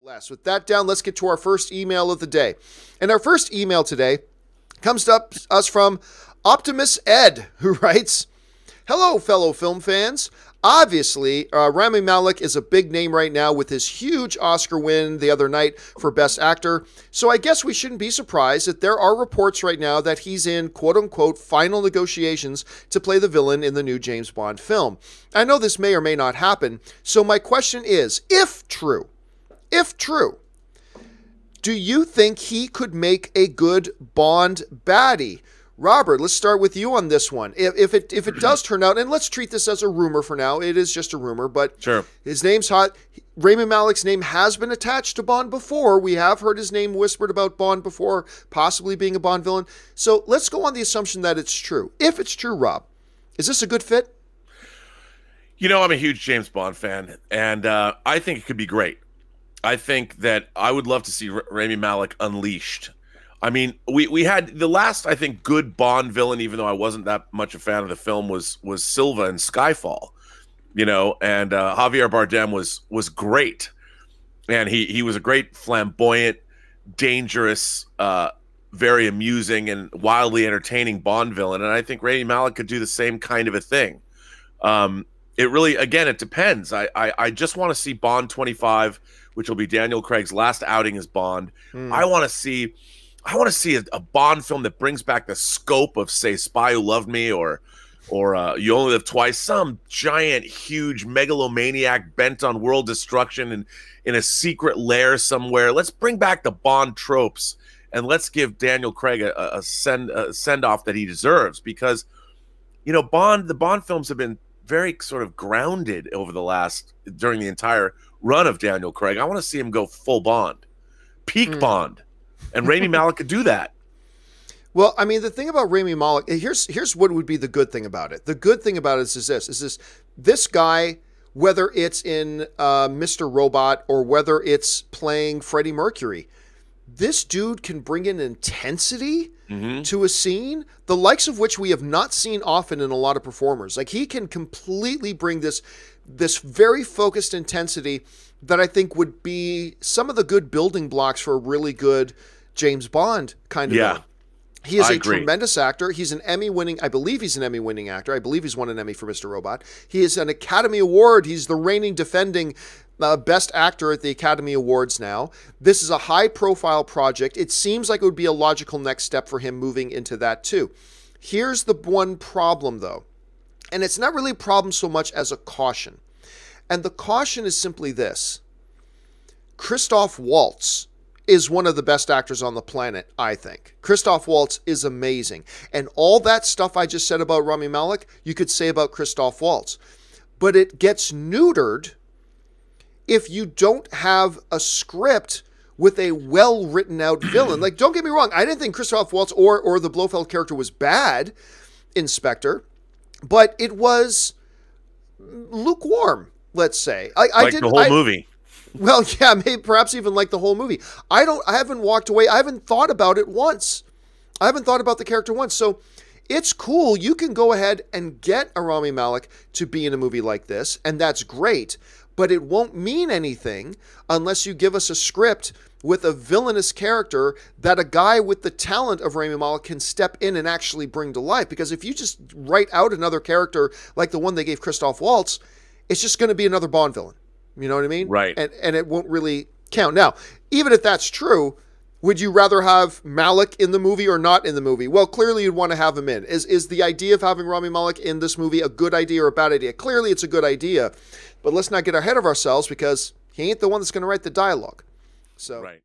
Less. With that down, let's get to our first email of the day. And our first email today comes to us from Optimus Ed, who writes, "Hello, fellow film fans. Obviously, Rami Malek is a big name right now with his huge Oscar win the other night for Best Actor. So I guess we shouldn't be surprised that there are reports right now that he's in quote-unquote final negotiations to play the villain in the new James Bond film. I know this may or may not happen. So my question is, if true, do you think he could make a good Bond baddie?" Robert, let's start with you on this one. If it does turn out, and let's treat this as a rumor for now, it is just a rumor, but sure, his name's hot. Rami Malek's name has been attached to Bond before. We have heard his name whispered about Bond before, possibly being a Bond villain. So let's go on the assumption that it's true. If it's true, Rob, is this a good fit? You know, I'm a huge James Bond fan, and I think it could be great. I think that I would love to see Rami Malek unleashed. I mean, we had the last, I think, good Bond villain, even though I wasn't that much a fan of the film, was Silva in Skyfall, you know, and Javier Bardem was great. And he was a great, flamboyant, dangerous, very amusing and wildly entertaining Bond villain. And I think Rami Malek could do the same kind of a thing. It really, again, it depends. I just want to see Bond 25, which will be Daniel Craig's last outing as Bond. I want to see a Bond film that brings back the scope of, say, Spy Who Loved Me or You Only Live Twice, some giant, huge megalomaniac bent on world destruction and in a secret lair somewhere. Let's bring back the Bond tropes and let's give Daniel Craig a send-off that he deserves, because, you know, the Bond films have been very sort of grounded during the entire run of Daniel Craig. I want to see him go full Bond, peak Bond. And Rami Malek could do that. Well, I mean, the thing about Rami Malek, here's what would be the good thing about it. The good thing about it is this guy, whether it's in Mr. Robot or whether it's playing Freddie Mercury, this dude can bring in intensity to a scene, the likes of which we have not seen often in a lot of performers. Like, he can completely bring this very focused intensity that I think would be some of the good building blocks for a really good James Bond kind of villain. He is a tremendous actor. He's an Emmy-winning, I believe he's an Emmy-winning actor. I believe he's won an Emmy for Mr. Robot. He is an Academy Award. He's the reigning defending Best Actor at the Academy Awards now. This is a high-profile project. It seems like it would be a logical next step for him moving into that too. Here's the one problem, though, and it's not really a problem so much as a caution. And the caution is simply this. Christoph Waltz is one of the best actors on the planet, I think. Christoph Waltz is amazing. And all that stuff I just said about Rami Malek, you could say about Christoph Waltz. But it gets neutered if you don't have a script with a well-written out villain. Like, don't get me wrong, I didn't think Christoph Waltz or the Blofeld character was bad in Spectre, but it was lukewarm, let's say. The whole movie. Well, yeah, maybe perhaps even like the whole movie. I haven't walked away. I haven't thought about it once. I haven't thought about the character once. So it's cool. You can go ahead and get a Rami Malek to be in a movie like this, and that's great. But it won't mean anything unless you give us a script with a villainous character that a guy with the talent of Rami Malek can step in and actually bring to life. Because if you just write out another character like the one they gave Christoph Waltz, it's just going to be another Bond villain. You know what I mean? Right. And it won't really count. Now, even if that's true, would you rather have Malek in the movie or not in the movie? Well, clearly you'd want to have him in. Is the idea of having Rami Malek in this movie a good idea or a bad idea? Clearly it's a good idea, but let's not get ahead of ourselves because he ain't the one that's going to write the dialogue. So. Right.